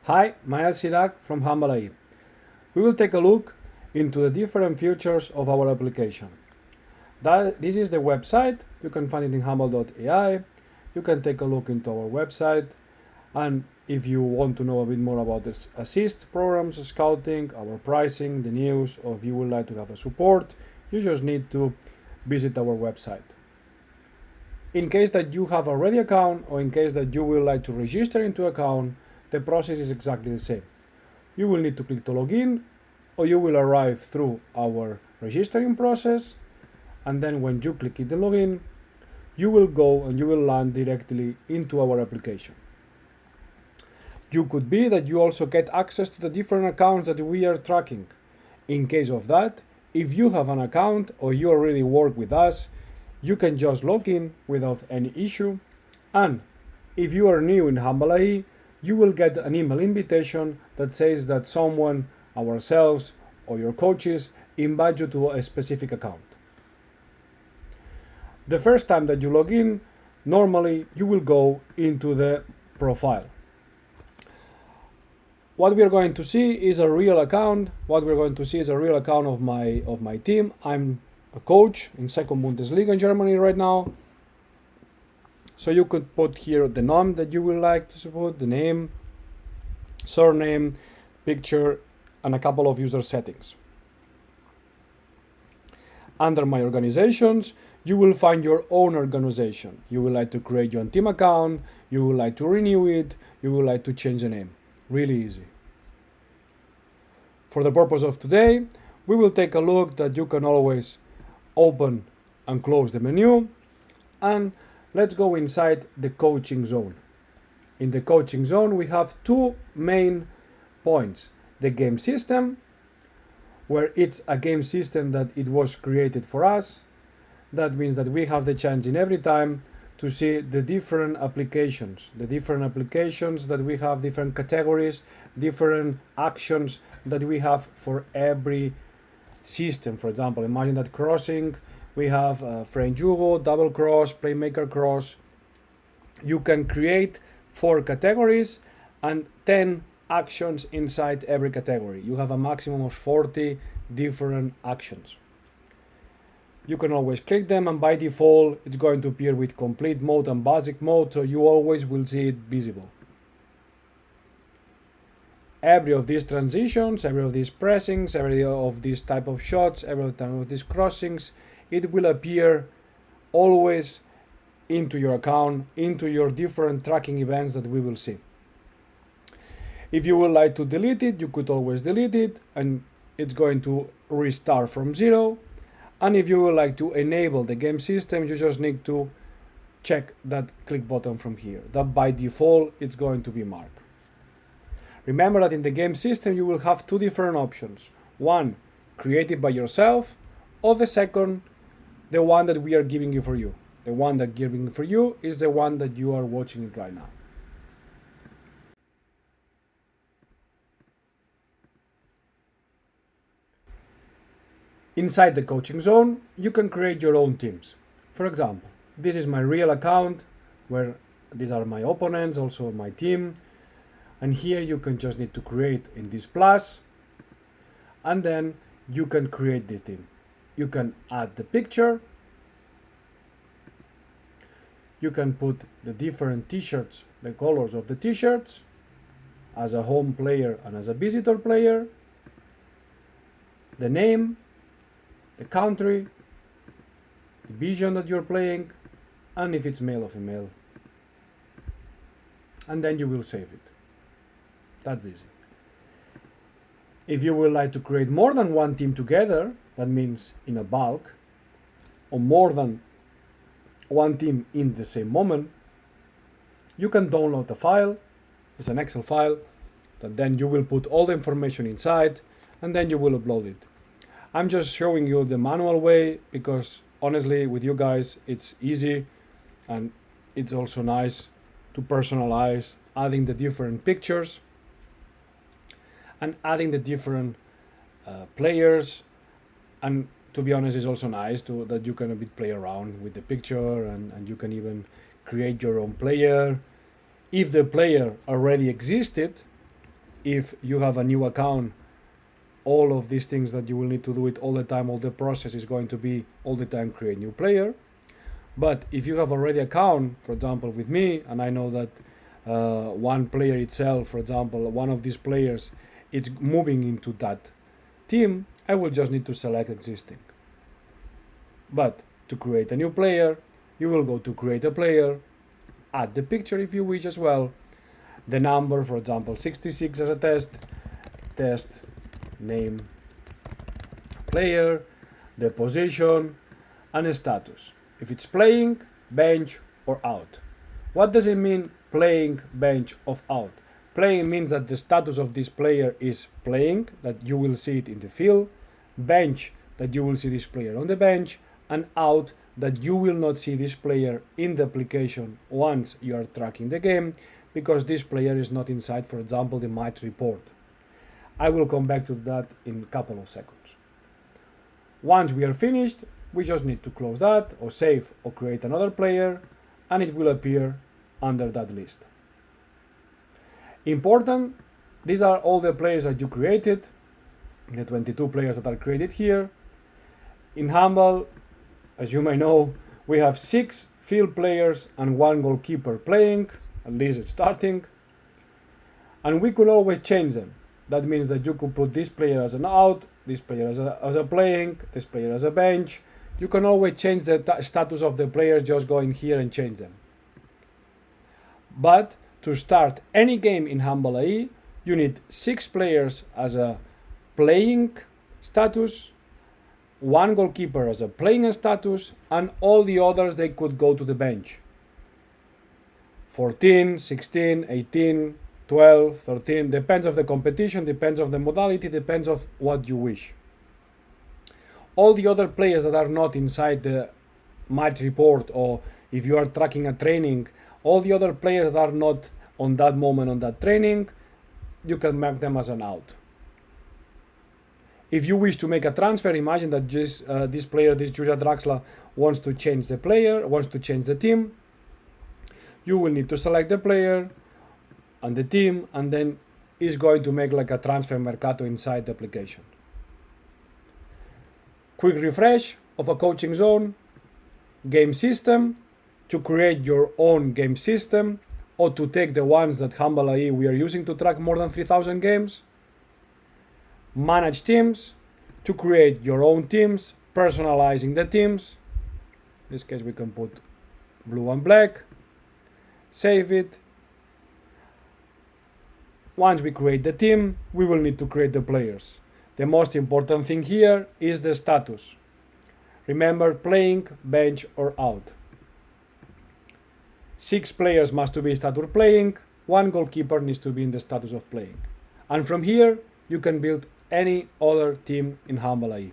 Hi, Mael Sirak from Handball.ai. We will take a look into the different features of our application. This is the website. You can find it in Handball.ai. You can take a look into our website. And if you want to know a bit more about this assist programs, scouting, our pricing, the news, or if you would like to have a support, you just need to visit our website. In case that you have already account or in case that you would like to register into account, the process is exactly the same. You will need to click to login, or you will arrive through our registering process, and then when you click in the login, you will go and you will land directly into our application. You could be that you also get access to the different accounts that we are tracking. In case of that, if you have an account or you already work with us, you can just log in without any issue. And if you are new in Handball.ai, you will get an email invitation that says that someone, ourselves, or your coaches invite you to a specific account. The first time that you log in, normally you will go into the profile. What we are going to see is a real account. What we're going to see is a real account of my team. I'm a coach in second Bundesliga in Germany right now. So you could put here the name that you would like to support, the name, surname, picture, and a couple of user settings. Under my organizations, you will find your own organization. You would like to create your own team account, you would like to renew it, you would like to change the name. Really easy. For the purpose of today, we will take a look that you can always open and close the menu, and let's go inside the coaching zone. In the coaching zone, we have two main points. The game system, where it's a game system that it was created for us. That means that we have the chance in every time to see the different applications that we have, different categories, different actions that we have for every system. For example, imagine that crossing, we have frame jugo, double cross, playmaker cross. You can create 4 categories and 10 actions inside every category. You have a maximum of 40 different actions. You can always click them, and by default it's going to appear with complete mode and basic mode, so you always will see it visible. Every of these transitions, every of these pressings, every of these type of shots, every time of these crossings, it will appear always into your account, into your different tracking events that we will see. If you would like to delete it, you could always delete it, and it's going to restart from 0. And if you would like to enable the game system, you just need to check that click button from here. That by default, it's going to be marked. Remember that in the game system, you will have 2 different options. One, created by yourself, or the second, the one that we are giving you for you. The one that giving for you is the one that you are watching it right now. Inside the coaching zone, you can create your own teams. For example, this is my real account where these are my opponents, also my team. And here you can just need to create in this plus, and then you can create this team. You can add the picture. You can put the different t-shirts, the colors of the t-shirts, as a home player and as a visitor player, the name, the country, the division that you're playing, and if it's male or female. And then you will save it. That's easy. If you would like to create more than one team together, that means in a bulk, or more than one team in the same moment, you can download the file. It's an Excel file that then you will put all the information inside, and then you will upload it. I'm just showing you the manual way because honestly with you guys it's easy, and it's also nice to personalize, adding the different pictures and adding the different players. And to be honest, it's also nice that you can a bit play around with the picture, and you can even create your own player. If the player already existed, if you have a new account, all of these things that you will need to do it all the time, all the process is going to be all the time create new player. But if you have already account, for example, with me, and I know that one player itself, for example, one of these players, it's moving into that team, I will just need to select existing. But to create a new player, you will go to create a player, add the picture if you wish as well, the number, for example, 66 as a test, name, player, the position, and a status. If it's playing, bench, or out. What does it mean playing, bench, or out? Playing means that the status of this player is playing, that you will see it in the field. Bench, that you will see this player on the bench. And out, that you will not see this player in the application once you are tracking the game, because this player is not inside, for example, the match report. I will come back to that in a couple of seconds. Once we are finished, we just need to close that, or save, or create another player, and it will appear under that list. Important, these are all the players that you created, the 22 players that are created here. In Handball, as you may know, we have 6 field players and 1 goalkeeper playing, at least it's starting. And we could always change them. That means that you could put this player as an out, this player as a playing, this player as a bench. You can always change the status of the player, just go in here and change them. But to start any game in Handball.ai, you need 6 players as a playing status, 1 goalkeeper as a playing status, and all the others, they could go to the bench. 14, 16, 18, 12, 13, depends of the competition, depends of the modality, depends of what you wish. All the other players that are not inside the match report, or if you are tracking a training, all the other players that are not on that moment on that training, you can mark them as an out. If you wish to make a transfer, imagine that this player, this Julia Draxler, wants to change the player, wants to change the team. You will need to select the player and the team, and then it's going to make like a transfer mercato inside the application. Quick refresh of a coaching zone, game system, to create your own game system, or to take the ones that Handball.ai we are using to track more than 3,000 games. Manage teams, to create your own teams, personalizing the teams. In this case we can put blue and black. Save it. Once we create the team, we will need to create the players. The most important thing here is the status. Remember, playing, bench, or out. 6 players must be status playing, 1 goalkeeper needs to be in the status of playing. And from here, you can build any other team in Handball.ai.